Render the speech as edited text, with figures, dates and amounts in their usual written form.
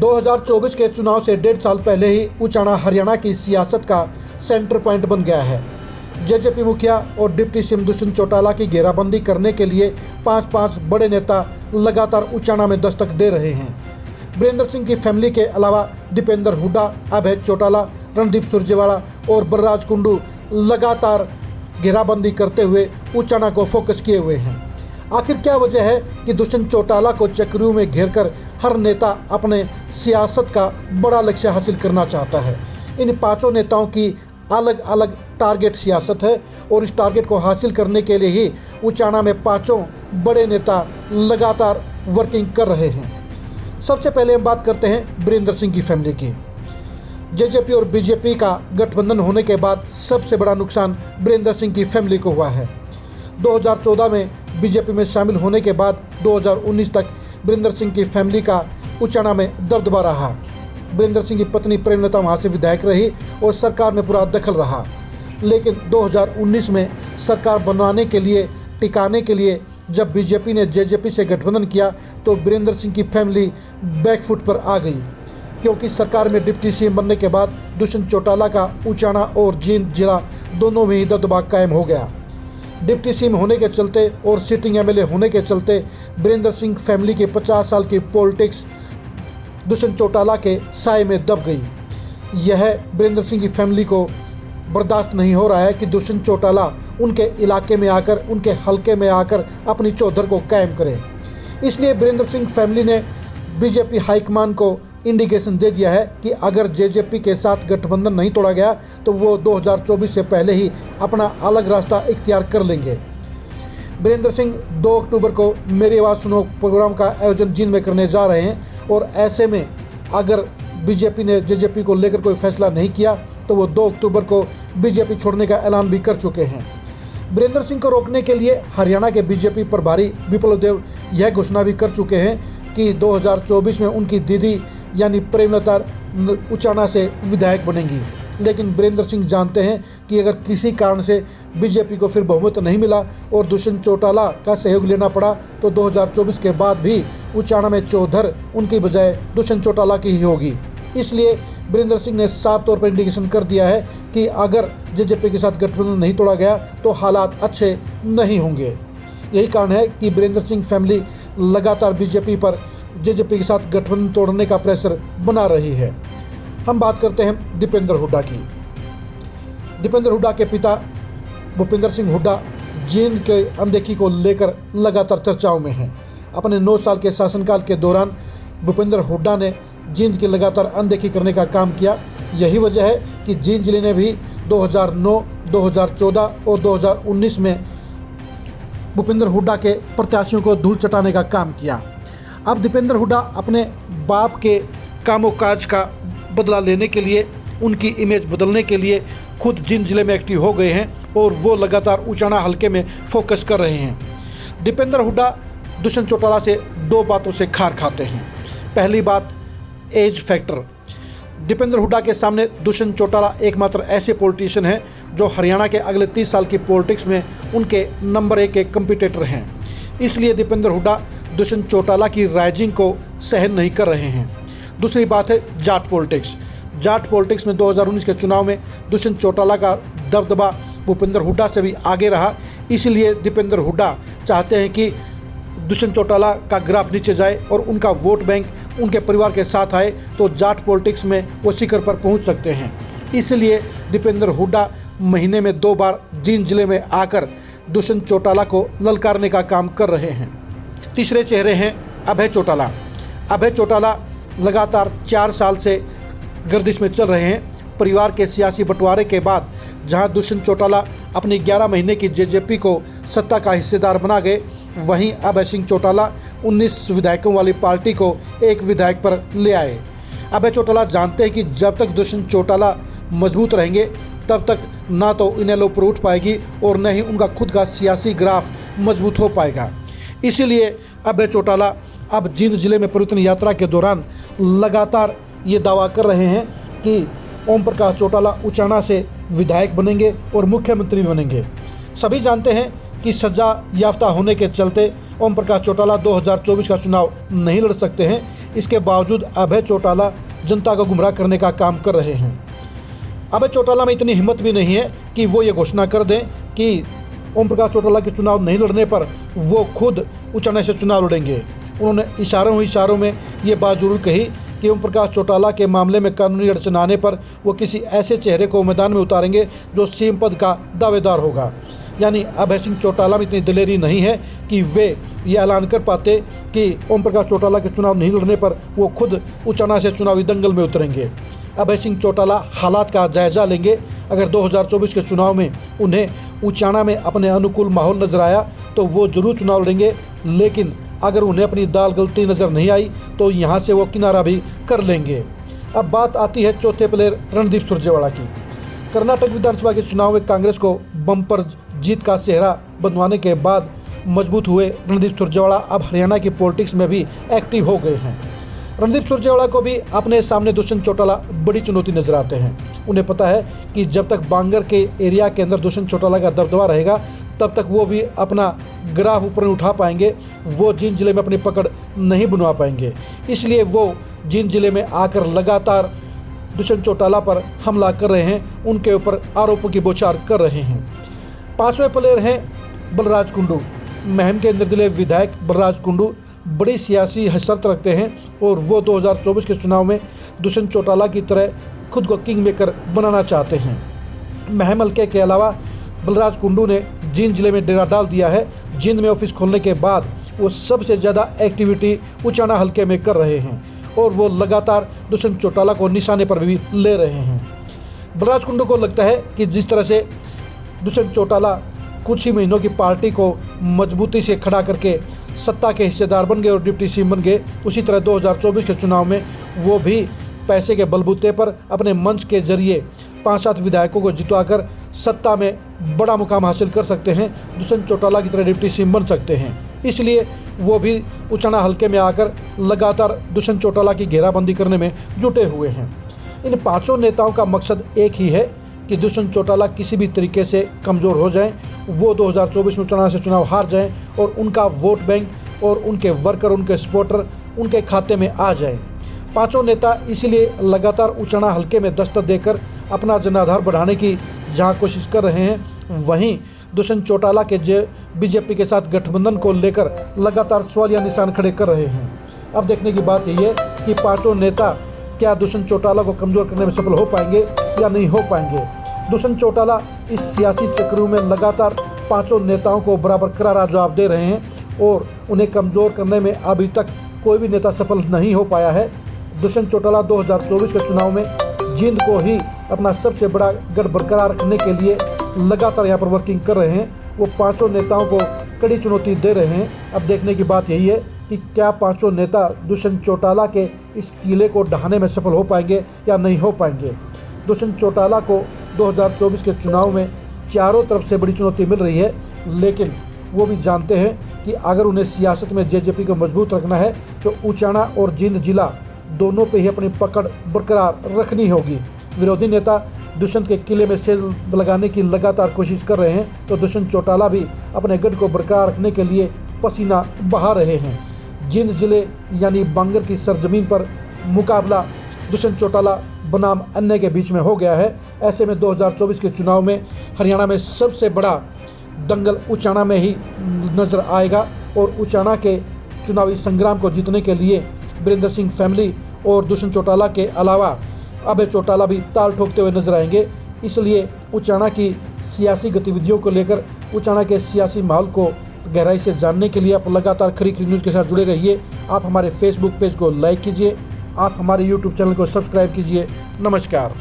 2024 के चुनाव से 1.5 साल पहले ही उचाना हरियाणा की सियासत का सेंटर पॉइंट बन गया है। जेजेपी मुखिया और डिप्टी सीएम दुष्यंत चौटाला की घेराबंदी करने के लिए 5 बड़े नेता लगातार उचाना में दस्तक दे रहे हैं। वीरेंद्र सिंह की फैमिली के अलावा दीपेंद्र हुड्डा, अभय चौटाला, रणदीप सुरजेवाला और बलराज कुंडू लगातार घेराबंदी करते हुए उचाना को फोकस किए हुए हैं। आखिर क्या वजह है कि दुष्यंत चौटाला को चक्रियों में घेरकर हर नेता अपने सियासत का बड़ा लक्ष्य हासिल करना चाहता है? इन 5 नेताओं की अलग अलग टारगेट सियासत है और इस टारगेट को हासिल करने के लिए ही उचाना में 5 बड़े नेता लगातार वर्किंग कर रहे हैं। सबसे पहले हम बात करते हैं वीरेंद्र सिंह की फैमिली की। जेजेपी और बीजेपी का गठबंधन होने के बाद सबसे बड़ा नुकसान वीरेंद्र सिंह की फैमिली को हुआ है। 2014 में बीजेपी में शामिल होने के बाद 2019 तक वीरेंद्र सिंह की फैमिली का उचाना में दबदबा रहा। वीरेंद्र सिंह की पत्नी प्रेमलता वहाँ से विधायक रही और सरकार में पूरा दखल रहा, लेकिन 2019 में सरकार बनवाने के लिए, टिकाने के लिए जब बीजेपी ने जेजेपी से गठबंधन किया तो वीरेंद्र सिंह की फैमिली बैकफुट पर आ गई, क्योंकि सरकार में डिप्टी सीएम बनने के बाद दुष्यंत चौटाला का उचाना और जींद जिला दोनों में ही दबदबा कायम हो गया। डिप्टी सीएम होने के चलते और सिटिंग एमएलए होने के चलते वीरेंद्र सिंह फैमिली की 50 साल की पॉलिटिक्स दुष्यंत चौटाला के साए में दब गई। यह वीरेंद्र सिंह की फैमिली को बर्दाश्त नहीं हो रहा है कि दुष्यंत चौटाला उनके इलाके में आकर, उनके हलके में आकर अपनी चौधर को कायम करे। इसलिए वीरेंद्र सिंह फैमिली ने बीजेपी हाईकमान को इंडिकेशन दे दिया है कि अगर जेजेपी के साथ गठबंधन नहीं तोड़ा गया तो वो 2024 से पहले ही अपना अलग रास्ता इख्तियार कर लेंगे। वीरेंद्र सिंह 2 अक्टूबर को मेरी आवाज़ सुनो प्रोग्राम का आयोजन जींद में करने जा रहे हैं और ऐसे में अगर बीजेपी ने जेजेपी को लेकर कोई फैसला नहीं किया तो वो 2 अक्टूबर को बीजेपी छोड़ने का ऐलान भी कर चुके हैं। वीरेंद्र सिंह को रोकने के लिए हरियाणा के बीजेपी प्रभारी विप्लव देव यह घोषणा भी कर चुके हैं कि 2024 में उनकी दीदी यानी प्रेमलता उचाना से विधायक बनेंगी। लेकिन वीरेंद्र सिंह जानते हैं कि अगर किसी कारण से बीजेपी को फिर बहुमत नहीं मिला और दुष्यंत चौटाला का सहयोग लेना पड़ा तो 2024 के बाद भी उचाना में चौधर उनकी बजाय दुष्यंत चौटाला की ही होगी। इसलिए वीरेंद्र सिंह ने साफ तौर पर इंडिकेशन कर दिया है कि अगर जेजेपी के साथ गठबंधन नहीं तोड़ा गया तो हालात अच्छे नहीं होंगे। यही कारण है कि वीरेंद्र सिंह फैमिली लगातार बीजेपी पर जेजेपी के साथ गठबंधन तोड़ने का प्रेशर बना रही है। हम बात करते हैं दीपेंद्र हुड्डा की। दीपेंद्र हुड्डा के पिता भूपेंद्र सिंह हुड्डा जींद के अनदेखी को लेकर लगातार चर्चाओं में हैं। अपने 9 साल के शासनकाल के दौरान भूपेंद्र हुड्डा ने जींद की लगातार अनदेखी करने का काम किया। यही वजह है कि जींद जिले ने भी 2009, 2014 और 2019 में भूपेंद्र हुड्डा के प्रत्याशियों को धूल चटाने का काम किया। अब दीपेंद्र हुड्डा अपने बाप के कामोकाज का बदला लेने के लिए, उनकी इमेज बदलने के लिए खुद जींद जिले में एक्टिव हो गए हैं और वो लगातार उचाना हलके में फोकस कर रहे हैं। दीपेंद्र हुड्डा दुष्यंत चौटाला से 2 बातों से खार खाते हैं। पहली बात, एज फैक्टर। दीपेंद्र हुड्डा के सामने दुष्यंत चौटाला एकमात्र ऐसे पॉलिटिशियन हैं जो हरियाणा के अगले 30 साल की पॉलिटिक्स में उनके नंबर 1 के कंपटीटर हैं। इसलिए दीपेंद्र हुड्डा दुष्यंत चौटाला की राइजिंग को सहन नहीं कर रहे हैं। दूसरी बात है जाट पॉलिटिक्स। जाट पॉलिटिक्स में 2019 के चुनाव में दुष्यंत चौटाला का दबदबा भूपेंद्र हुड्डा से भी आगे रहा। इसलिए दीपेंद्र हुड्डा चाहते हैं कि दुष्यंत चौटाला का ग्राफ नीचे जाए और उनका वोट बैंक उनके परिवार के साथ आए तो जाट पॉलिटिक्स में वो शिखर पर पहुंच सकते हैं। इसलिए दीपेंद्र हुड्डा महीने में 2 बार जींद जिले में आकर दुष्यंत चौटाला को ललकारने का काम कर रहे हैं। तीसरे चेहरे हैं अभय चौटाला। अभय चौटाला लगातार 4 साल से गर्दिश में चल रहे हैं। परिवार के सियासी बंटवारे के बाद जहां दुष्यंत चौटाला अपनी 11 महीने की जेजेपी को सत्ता का हिस्सेदार बना गए, वहीं अभय सिंह चौटाला 19 विधायकों वाली पार्टी को 1 विधायक पर ले आए। अभय चौटाला जानते हैं कि जब तक दुष्यंत चौटाला मजबूत रहेंगे तब तक ना तो इनेलो पर उठ पाएगी और न ही उनका खुद का सियासी ग्राफ मजबूत हो पाएगा। इसीलिए अभय चौटाला अब जींद जिले में परिवर्तन यात्रा के दौरान लगातार ये दावा कर रहे हैं कि ओम प्रकाश चौटाला उचाना से विधायक बनेंगे और मुख्यमंत्री बनेंगे। सभी जानते हैं कि सजा याफ्ता होने के चलते ओम प्रकाश चौटाला 2024 का चुनाव नहीं लड़ सकते हैं। इसके बावजूद अभय चौटाला जनता को गुमराह करने का काम कर रहे हैं। अभय चौटाला में इतनी हिम्मत भी नहीं है कि वो ये घोषणा कर दें कि ओम प्रकाश चौटाला के चुनाव नहीं लड़ने पर वो खुद उचाना से चुनाव लड़ेंगे। उन्होंने इशारों में ये बात जरूर कही कि ओम प्रकाश चौटाला के मामले में कानूनी अड़चन आने पर वो किसी ऐसे चेहरे को मैदान में उतारेंगे जो सीएम पद का दावेदार होगा। यानी अभय सिंह चौटाला में इतनी दिलेरी नहीं है कि वे ये ऐलान कर पाते कि ओम प्रकाश चौटाला के चुनाव नहीं लड़ने पर वो खुद उचाना से चुनावी दंगल में उतरेंगे। अभय सिंह चौटाला हालात का जायजा लेंगे। अगर 2024 के चुनाव में उन्हें उचाना में अपने अनुकूल माहौल नजर आया तो वो जरूर चुनाव लड़ेंगे, लेकिन अगर उन्हें अपनी दाल गलती नज़र नहीं आई तो यहाँ से वो किनारा भी कर लेंगे। अब बात आती है चौथे प्लेयर रणदीप सुरजेवाला की। कर्नाटक विधानसभा के चुनाव में कांग्रेस को बम्पर जीत का सेहरा बनवाने के बाद मजबूत हुए रणदीप सुरजेवाला अब हरियाणा की पॉलिटिक्स में भी एक्टिव हो गए हैं। रणदीप सुरजेवाला को भी अपने सामने दुष्यंत चौटाला बड़ी चुनौती नजर आते हैं। उन्हें पता है कि जब तक बांगर के एरिया के अंदर दुष्यंत चौटाला का दबदबा रहेगा तब तक वो भी अपना ग्राफ ऊपर नहीं उठा पाएंगे, वो जींद जिले में अपनी पकड़ नहीं बनवा पाएंगे। इसलिए वो जींद जिले में आकर लगातार दुष्यंत चौटाला पर हमला कर रहे हैं, उनके ऊपर आरोपों की बौछार कर रहे हैं। पांचवें प्लेयर हैं बलराज कुंडू। महम के निर्दलीय विधायक बलराज कुंडू बड़ी सियासी हैसियत रखते हैं और वो 2024 के चुनाव में दुष्यंत चौटाला की तरह खुद को किंग मेकर बनाना चाहते हैं। महम हल्के के अलावा बलराज कुंडू ने जींद जिले में डेरा डाल दिया है। जींद में ऑफिस खोलने के बाद वो सबसे ज़्यादा एक्टिविटी उचाना हल्के में कर रहे हैं और वो लगातार दुष्यंत चौटाला को निशाने पर भी ले रहे हैं। बलराज कुंडू को लगता है कि जिस तरह से दुष्यंत चौटाला कुछ ही महीनों की पार्टी को मजबूती से खड़ा करके सत्ता के हिस्सेदार बन गए और डिप्टी सीएम बन गए, उसी तरह 2024 के चुनाव में वो भी पैसे के बलबूते पर अपने मंच के जरिए 5-7 विधायकों को जितवाकर सत्ता में बड़ा मुकाम हासिल कर सकते हैं, दुष्यंत चौटाला की तरह डिप्टी सीएम बन सकते हैं। इसलिए वो भी उचाना हल्के में आकर लगातार दुष्यंत चौटाला की घेराबंदी करने में जुटे हुए हैं। इन पांचों नेताओं का मकसद एक ही है कि दुष्यंत चौटाला किसी भी तरीके से कमज़ोर हो जाएं, वो 2024 में उचाना से चुनाव हार जाएं और उनका वोट बैंक और उनके वर्कर, उनके सपोर्टर उनके खाते में आ जाएं। पांचों नेता इसीलिए लगातार उचाना हल्के में दस्तक देकर अपना जनाधार बढ़ाने की जहां कोशिश कर रहे हैं, वहीं दुष्यंत चौटाला के बीजेपी के साथ गठबंधन को लेकर लगातार सवालिया निशान खड़े कर रहे हैं। अब देखने की बात यही है कि पांचों नेता क्या दुष्यंत चौटाला को कमज़ोर करने में सफल हो पाएंगे या नहीं हो पाएंगे। दुष्यंत चौटाला इस सियासी चक्रों में लगातार पांचों नेताओं को बराबर करारा जवाब दे रहे हैं और उन्हें कमज़ोर करने में अभी तक कोई भी नेता सफल नहीं हो पाया है। दुष्यंत चौटाला 2024 के चुनाव में जींद को ही अपना सबसे बड़ा गढ़ बरकरार रखने के लिए लगातार यहाँ पर वर्किंग कर रहे हैं। वो पांचों नेताओं को कड़ी चुनौती दे रहे हैं। अब देखने की बात यही है कि क्या पांचों नेता दुष्यंत चौटाला के इस किले को ढहाने में सफल हो पाएंगे या नहीं हो पाएंगे। दुष्यंत चौटाला को 2024 के चुनाव में चारों तरफ से बड़ी चुनौती मिल रही है, लेकिन वो भी जानते हैं कि अगर उन्हें सियासत में जेजेपी को मजबूत रखना है तो उचाना और जींद जिला दोनों पे ही अपनी पकड़ बरकरार रखनी होगी। विरोधी नेता दुष्यंत के किले में सेल लगाने की लगातार कोशिश कर रहे हैं तो दुष्यंत चौटाला भी अपने गढ़ को बरकरार रखने के लिए पसीना बहा रहे हैं। जींद जिले यानी बांगर की सरजमीन पर मुकाबला दुष्यंत चौटाला बनाम अन्य के बीच में हो गया है। ऐसे में 2024 के चुनाव में हरियाणा में सबसे बड़ा दंगल उचाना में ही नजर आएगा और उचाना के चुनावी संग्राम को जीतने के लिए वीरेंद्र सिंह फैमिली और दुष्यंत चौटाला के अलावा अभय चौटाला भी ताल ठोकते हुए नजर आएंगे। इसलिए उचाना की सियासी गतिविधियों को लेकर उचाना के सियासी माहौल को गहराई से जानने के लिए आप लगातार खरी न्यूज़ के साथ जुड़े रहिए। आप हमारे फेसबुक पेज को लाइक कीजिए, आप हमारे यूट्यूब चैनल को सब्सक्राइब कीजिए। नमस्कार।